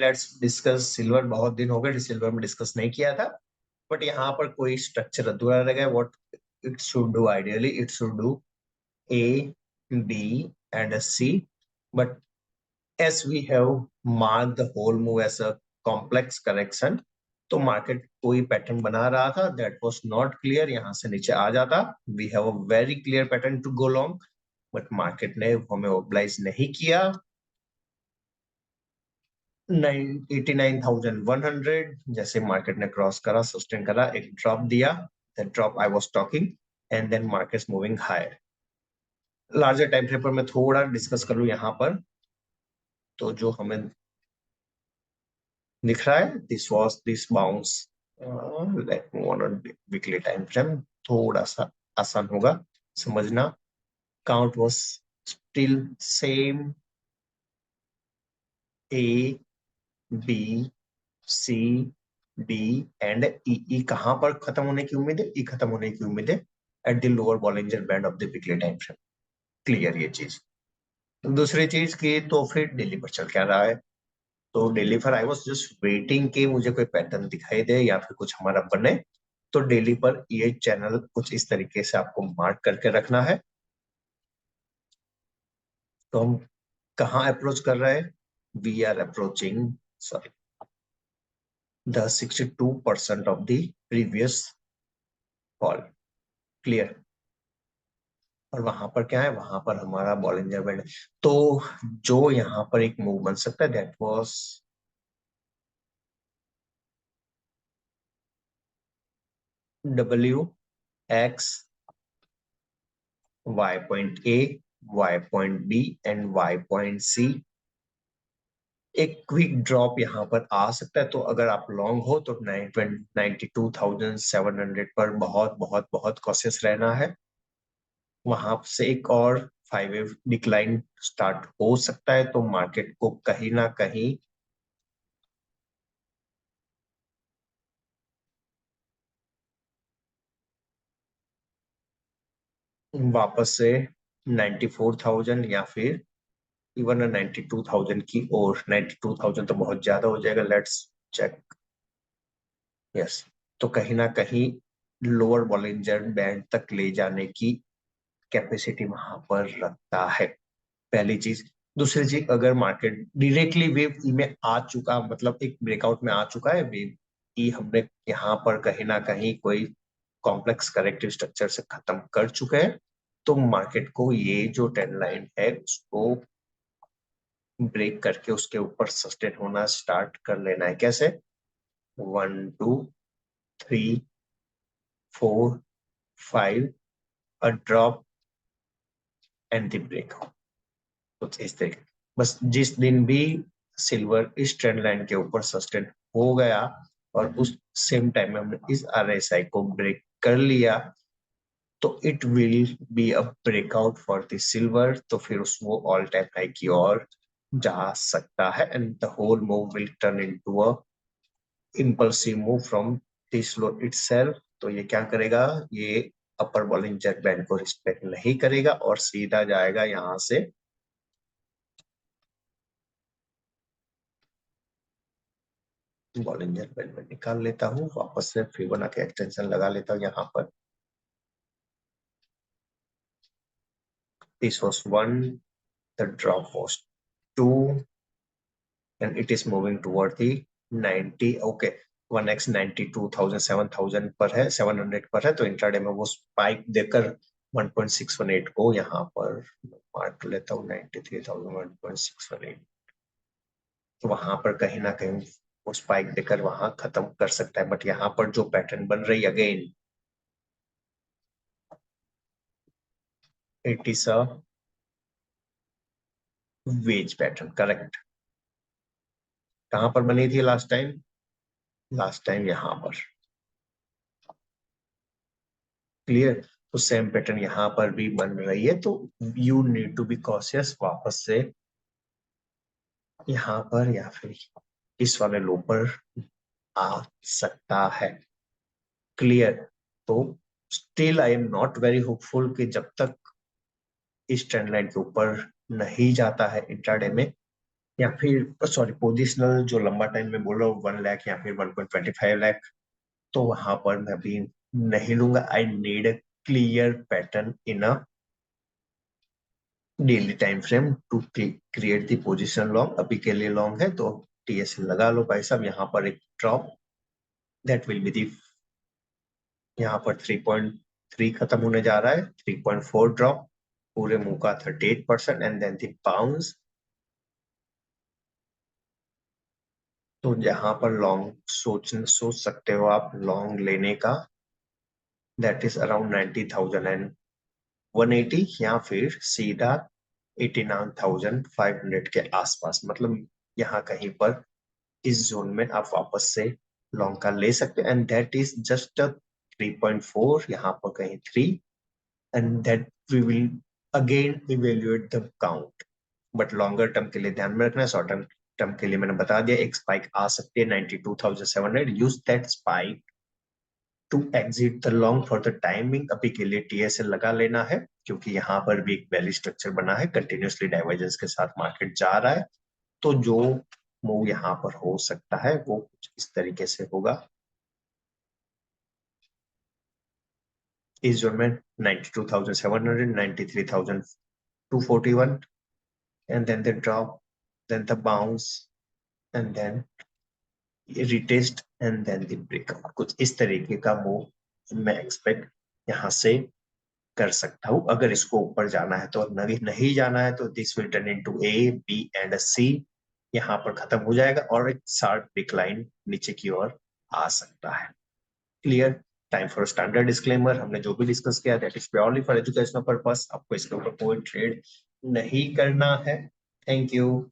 Let's discuss silver. बहुत दिन हो गए सिल्वर में डिस्कस नहीं किया था, बट यहाँ पर कोई स्ट्रक्चर अधूरा रह गया। What it should do, ideally it should do A, B and a C, but as we have marked the whole move as a complex correction, तो मार्केट कोई पैटर्न बना रहा था, that was not clear, यहाँ से नीचे आ जाता। We have a very clear pattern to go long, but market ने हमें ओबलाइज नहीं किया। 89,100 जैसे मार्केट ने क्रॉस करा, सस्टेन करा, एक ड्रॉप दिया, that drop I was talking, and then market moving higher. Larger time frame पर मैं थोड़ा डिस्कस करूं यहाँ पर, तो जो हमें दिख रहा है, this was this bounce, let me on weekly time frame, थोड़ा सा आसान होगा समझना। Count was still same, A B C D and E. कहां पर खत्म होने की उम्मीद है? ई खत्म होने की उम्मीद है at the lower Bollinger band of the weekly time frame. Clear ये चीज। दूसरी चीज की तो फिर डेली पर चल क्या रहा है, तो डेली पर आई वाज जस्ट वेटिंग कि मुझे कोई पैटर्न दिखाई दे या फिर कुछ हमारा बने। तो डेली पर ये चैनल कुछ इस तरीके से आपको मार्क करके रखना है। तो हम कहाँ अप्रोच कर रहे हैं? We are approaching, sorry, the 62% of the previous call. Clear. और वहां पर क्या है? वहां पर हमारा बॉलिंजर बैंड। तो जो यहाँ पर एक मूव बन सकता है, that was W X y point A, y point B and y point C. एक क्विक ड्रॉप यहाँ पर आ सकता है, तो अगर आप लॉन्ग हो तो 92,700 पर बहुत बहुत बहुत कॉशियस रहना है। वहां से एक और 5 वेव डिक्लाइन स्टार्ट हो सकता है, तो मार्केट को कहीं ना कहीं वापस से 94,000 या फिर इवन 92,000 की ओर। 92,000 तो बहुत ज्यादा हो जाएगा, लेट्स चेक। यस, तो कहीं ना कहीं लोअर बॉलिंजर बैंड तक ले जाने की कैपेसिटी वहां पर रखता है, पहली चीज। दूसरी चीज, अगर मार्केट डायरेक्टली वेव ई में आ चुका, मतलब एक ब्रेकआउट में आ चुका है, वेव ई हमने यहाँ पर कहीं ना कहीं कोई कॉम्प्लेक्स करेक्टिव स्ट्रक्चर से खत्म कर चुके हैं, तो मार्केट को ये जो ट्रेंड लाइन है उसको ब्रेक करके उसके ऊपर सस्टेन होना स्टार्ट कर लेना है। कैसे? 1 2 3 4 5, a drop and the break, कुछ इस तरीके। बस जिस दिन भी सिल्वर इस ट्रेंड लाइन के ऊपर सस्टेन हो गया और उस सेम टाइम में हमने इस आरएसआई को ब्रेक कर लिया, तो it will be a breakout for the silver. तो फिर उस वो ऑल टाइम हाई की ओर जा सकता है, and the whole move will turn into a impulsive move from this low itself. तो ये क्या करेगा? ये अपर बॉलिंजर बैंड को रिस्पेक्ट नहीं करेगा और सीधा जाएगा यहाँ से बॉलिंजर बैंड में। निकाल लेता हूँ वापस से, फिबोनाची एक्सटेंशन लगा लेता हूँ यहाँ पर। This was 1, the drop was 2 and it is moving toward the 90। okay, 1x 92,000 7,000 पर है, 700 पर है, तो इंट्राडे में वो स्पाइक देकर 1.618 को यहाँ पर मार्क लेता हूँ। 93,000 1.618, तो वहां पर कहीं ना कहीं वो स्पाइक देकर वहां खत्म कर सकता है। बट यहाँ पर जो पैटर्न बन रही again, it is a wedge pattern. Correct. कहां पर बनी थी लास्ट टाइम? लास्ट टाइम यहाँ पर। क्लियर। तो सेम पैटर्न यहाँ पर भी बन रही है, तो you need to be cautious. वापस से यहाँ पर या फिर इस वाले लो पर आ सकता है। क्लियर। तो still I am not very hopeful कि जब तक इस ट्रेंड लाइन के ऊपर नहीं जाता है इंट्राडे में, या फिर सॉरी पोजिशनल जो लंबा टाइम में बोल रहा हूँ 1 लाख या फिर 1.25 लाख, तो वहां पर मैं अभी नहीं लूंगा। I need a clear pattern in a daily time frame to create the position long. अभी के लिए लॉन्ग है तो टीएसएल लगा लो भाई साहब। यहाँ पर एक drop that will be the, यहाँ पर 3.3 खत्म होने जा रहा है, 3.4 ड्रॉप पूरे मुंह का 38% एंड देन दी बाउंस। तो यहाँ पर लॉन्ग सोच सकते हो आप लॉन्ग लेने का, दैट इज अराउंड 90,000 एंड 180, या फिर सीधा 89,500 के आसपास। मतलब यहाँ कहीं पर इस जोन में आप वापस से लॉन्ग का ले सकते हैं एंड दैट इज जस्ट 3.4, यहाँ पर कहीं 3, and that we will again evaluate the count. But longer term के लिए ध्यान में रखना है। शॉर्ट टर्म टर्म के लिए मैंने बता दिया एक स्पाइक आ सकती है 92,700, use that spike to exit the long for the timing. अभी के लिए टीएसएल लगा लेना है क्योंकि यहाँ पर भी एक वैली स्ट्रक्चर बना है, कंटिन्यूसली डाइवर्जेंस के साथ मार्केट जा रहा है। तो जो मूव यहाँ पर हो सकता है वो कुछ इस तरीके से होगा। इस जोन में 92,700, 93,241, and then the drop, then the bounce, and then retest, and then the breakout। कुछ इस तरीके का मूव मैं एक्सपेक्ट यहाँ से कर सकता हूँ। अगर इसको ऊपर जाना है तो, नहीं नहीं जाना है तो this will turn into A B and C, यहाँ पर खत्म हो जाएगा और एक शार्प डिक्लाइन नीचे की ओर आ सकता है। Clear? Time for standard disclaimer, हमने जो भी डिस्कस किया that is purely for educational purpose. आपको इसके ऊपर कोई ट्रेड नहीं करना है। Thank you.